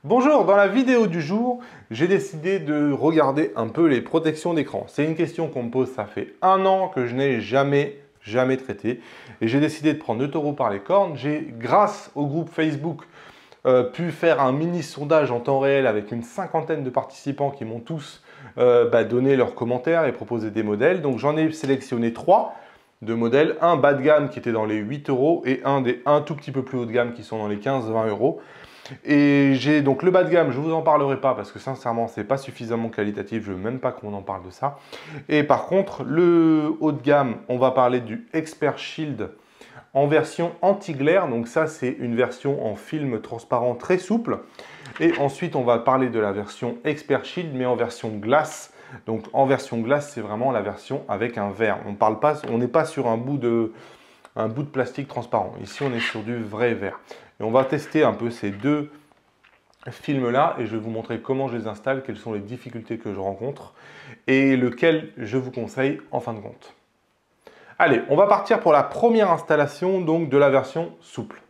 Bonjour, dans la vidéo du jour, j'ai décidé de regarder un peu les protections d'écran. C'est une question qu'on me pose, ça fait 1 an que je n'ai jamais traité. Et j'ai décidé de prendre le taureau par les cornes. J'ai, grâce au groupe Facebook, pu faire un mini sondage en temps réel avec une cinquantaine de participants qui m'ont tous donné leurs commentaires et proposé des modèles. Donc j'en ai sélectionné 3 de modèles, un bas de gamme qui était dans les 8 euros et un tout petit peu plus haut de gamme qui sont dans les 15-20 euros. Et j'ai donc le bas de gamme, je ne vous en parlerai pas parce que sincèrement, c'est pas suffisamment qualitatif, je veux même pas qu'on en parle de ça. Et par contre, le haut de gamme, on va parler du Expert Shield en version anti-glaire. Donc ça, c'est une version en film transparent très souple. Et ensuite, on va parler de la version Expert Shield, mais en version glace. Donc en version glace, c'est vraiment la version avec un verre. On n'est pas sur un bout de plastique transparent. Ici, on est sur du vrai verre. Et on va tester un peu ces deux films-là et je vais vous montrer comment je les installe, quelles sont les difficultés que je rencontre et lequel je vous conseille en fin de compte. Allez, on va partir pour la première installation donc de la version souple.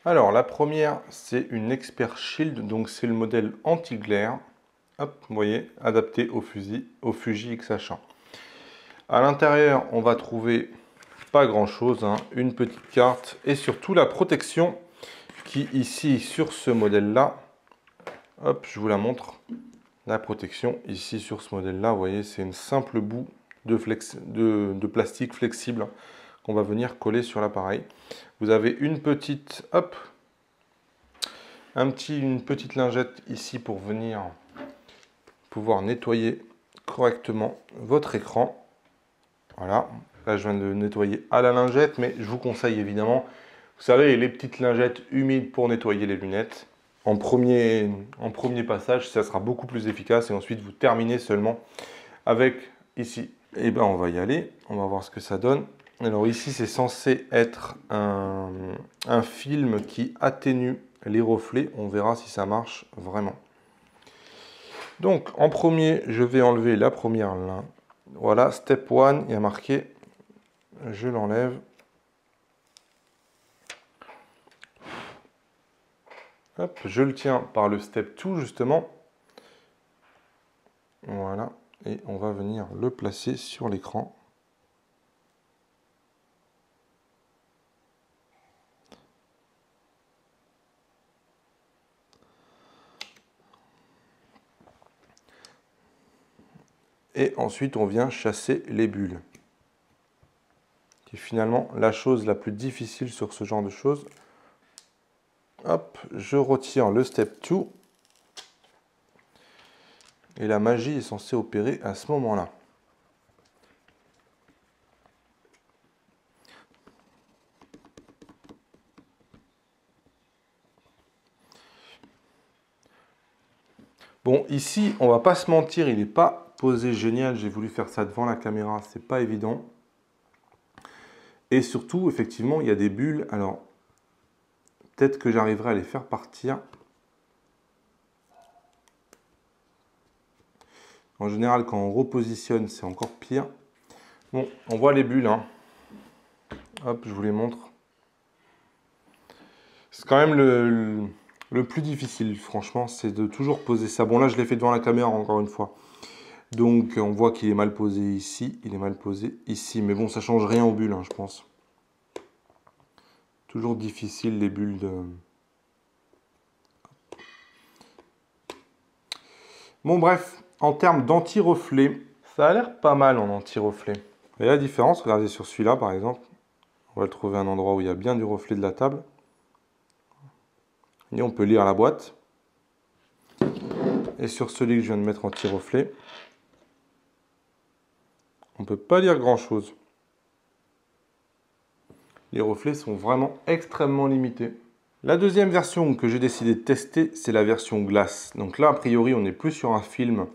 Alors, la première, c'est une Expert Shield, donc c'est le modèle anti-glaire. Hop, vous voyez, adapté au Fuji X-H1. À l'intérieur, on va trouver pas grand chose, hein, une petite carte et surtout la protection qui ici sur ce modèle là, hop, je vous la montre, la protection ici sur ce modèle là, vous voyez, c'est une simple boue de plastique flexible qu'on va venir coller sur l'appareil. Vous avez une petite, hop, une petite lingette ici pour venir pouvoir nettoyer correctement votre écran. Voilà, là je viens de le nettoyer à la lingette, mais je vous conseille évidemment, vous savez, les petites lingettes humides pour nettoyer les lunettes. En premier passage, ça sera beaucoup plus efficace et ensuite vous terminez seulement avec ici. Et bien on va y aller, on va voir ce que ça donne. Alors ici c'est censé être un film qui atténue les reflets, on verra si ça marche vraiment. Donc en premier, je vais enlever la première là. Voilà, step 1, il y a marqué, je l'enlève. Hop, je le tiens par le step 2 justement. Voilà, et on va venir le placer sur l'écran. Et ensuite, on vient chasser les bulles. Qui est finalement la chose la plus difficile sur ce genre de choses. Hop, je retire le step 2. Et la magie est censée opérer à ce moment-là. Bon, ici, on va pas se mentir, il n'est pas posé génial. J'ai voulu faire ça devant la caméra, c'est pas évident. Et surtout, effectivement, il y a des bulles. Alors, peut-être que j'arriverai à les faire partir. En général, quand on repositionne, c'est encore pire. Bon, on voit les bulles, hein. Hop, je vous les montre. C'est quand même le plus difficile, franchement, c'est de toujours poser ça. Bon, là, je l'ai fait devant la caméra, encore une fois. Donc, on voit qu'il est mal posé ici, il est mal posé ici. Mais bon, ça change rien aux bulles, hein, je pense. Toujours difficile, les bulles de... Bon, bref, en termes d'anti-reflet, ça a l'air pas mal en anti-reflet. Vous voyez la différence? Regardez sur celui-là, par exemple. On va le trouver un endroit où il y a bien du reflet de la table. Et on peut lire la boîte. Et sur celui que je viens de mettre anti-reflet, on ne peut pas lire grand-chose. Les reflets sont vraiment extrêmement limités. La deuxième version que j'ai décidé de tester, c'est la version glace. Donc là, a priori, on n'est plus sur un film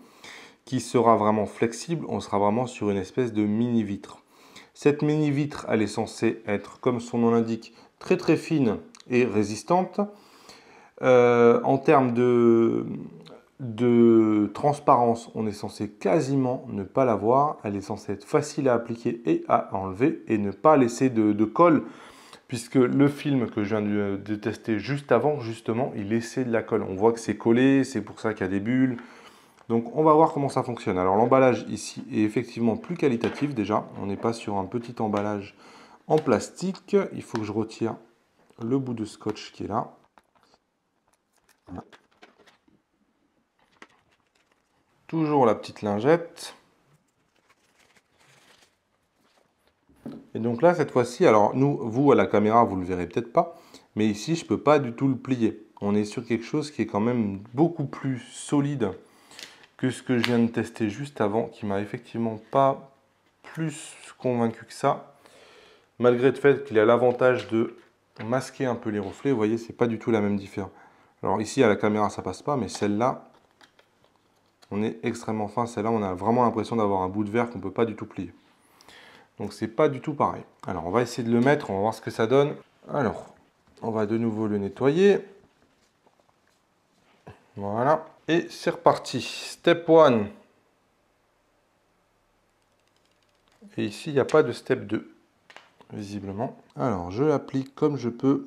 qui sera vraiment flexible, on sera vraiment sur une espèce de mini vitre. Cette mini vitre, elle est censée être, comme son nom l'indique, très très fine et résistante. En termes de transparence, on est censé quasiment ne pas la voir. Elle est censée être facile à appliquer et à enlever et ne pas laisser de colle puisque le film que je viens de tester juste avant, justement, il laissait de la colle. On voit que c'est collé, c'est pour ça qu'il y a des bulles. Donc on va voir comment ça fonctionne. Alors l'emballage ici est effectivement plus qualitatif déjà. On n'est pas sur un petit emballage en plastique. Il faut que je retire le bout de scotch qui est là. Voilà. Toujours la petite lingette. Et donc là, cette fois-ci, alors vous à la caméra, vous ne le verrez peut-être pas, mais ici, je ne peux pas du tout le plier. On est sur quelque chose qui est quand même beaucoup plus solide que ce que je viens de tester juste avant, qui m'a effectivement pas plus convaincu que ça, malgré le fait qu'il a l'avantage de masquer un peu les reflets. Vous voyez, c'est pas du tout la même différence. Alors ici, à la caméra, ça passe pas, mais celle-là, on est extrêmement fin. Celle-là, on a vraiment l'impression d'avoir un bout de verre qu'on ne peut pas du tout plier. Donc c'est pas du tout pareil. Alors on va essayer de le mettre, on va voir ce que ça donne. Alors, on va de nouveau le nettoyer. Voilà. Et c'est reparti. Step 1. Et ici, il n'y a pas de step 2, visiblement. Alors, je l'applique comme je peux.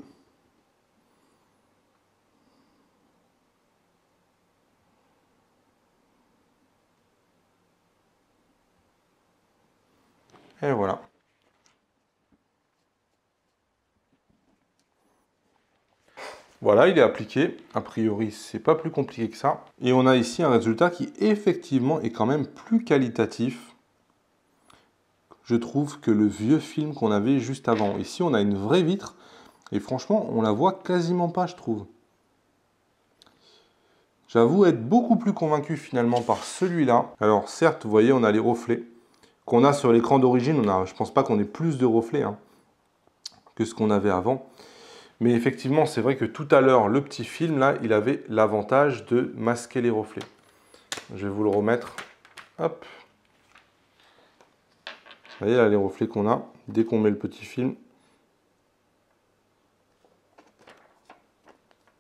Et voilà. Voilà, il est appliqué. A priori, c'est pas plus compliqué que ça. Et on a ici un résultat qui, effectivement, est quand même plus qualitatif, je trouve, que le vieux film qu'on avait juste avant. Ici, on a une vraie vitre. Et franchement, on la voit quasiment pas, je trouve. J'avoue être beaucoup plus convaincu finalement par celui-là. Alors certes, vous voyez, on a les reflets qu'on a sur l'écran d'origine. Je pense pas qu'on ait plus de reflets que ce qu'on avait avant. Mais effectivement, c'est vrai que tout à l'heure, le petit film là, il avait l'avantage de masquer les reflets. Je vais vous le remettre. Hop. Vous voyez là les reflets qu'on a dès qu'on met le petit film.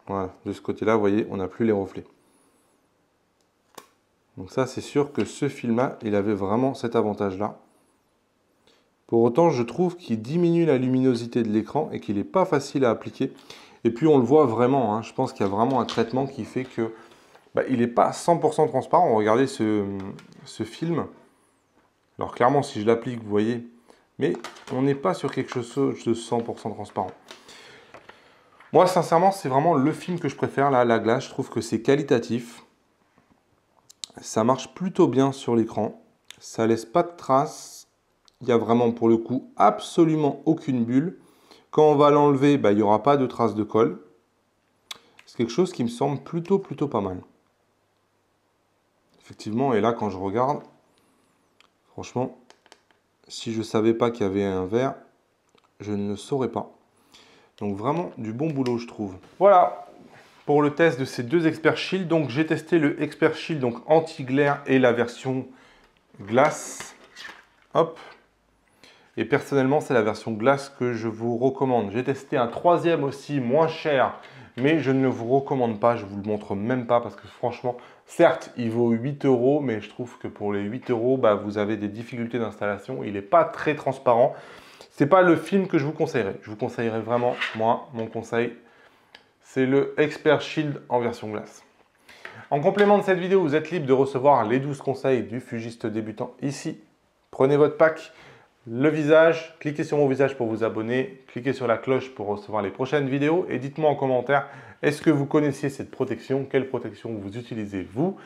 Voilà, de ce côté-là, vous voyez, on n'a plus les reflets. Donc ça, c'est sûr que ce film-là, il avait vraiment cet avantage-là. Pour autant, je trouve qu'il diminue la luminosité de l'écran et qu'il n'est pas facile à appliquer. Et puis, on le voit vraiment. Je pense qu'il y a vraiment un traitement qui fait que il n'est pas 100% transparent. Regardez ce film. Alors, clairement, si je l'applique, vous voyez. Mais on n'est pas sur quelque chose de 100% transparent. Moi, sincèrement, c'est vraiment le film que je préfère, là, la glace. Je trouve que c'est qualitatif. Ça marche plutôt bien sur l'écran. Ça laisse pas de traces. Il n'y a vraiment pour le coup absolument aucune bulle. Quand on va l'enlever, il n'y aura pas de traces de colle. C'est quelque chose qui me semble plutôt pas mal. Effectivement, et là quand je regarde, franchement, si je ne savais pas qu'il y avait un verre, je ne le saurais pas. Donc vraiment du bon boulot, je trouve. Voilà pour le test de ces deux Expert Shield. Donc j'ai testé le Expert Shield donc anti-glaire et la version glace. Hop. Et personnellement, c'est la version glace que je vous recommande. J'ai testé un troisième aussi, moins cher, mais je ne le vous recommande pas. Je ne vous le montre même pas parce que franchement, certes, il vaut 8 €, mais je trouve que pour les 8 €, vous avez des difficultés d'installation. Il n'est pas très transparent. Ce n'est pas le film que je vous conseillerais. Je vous conseillerais vraiment, moi, mon conseil, c'est le Expert Shield en version glace. En complément de cette vidéo, vous êtes libre de recevoir les 12 conseils du fugiste débutant ici. Prenez votre pack, le visage, cliquez sur mon visage pour vous abonner, cliquez sur la cloche pour recevoir les prochaines vidéos et dites-moi en commentaire, est-ce que vous connaissiez cette protection? Quelle protection vous utilisez vous?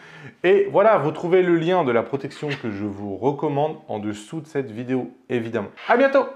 Et voilà, vous trouvez le lien de la protection que je vous recommande en dessous de cette vidéo, évidemment. À bientôt!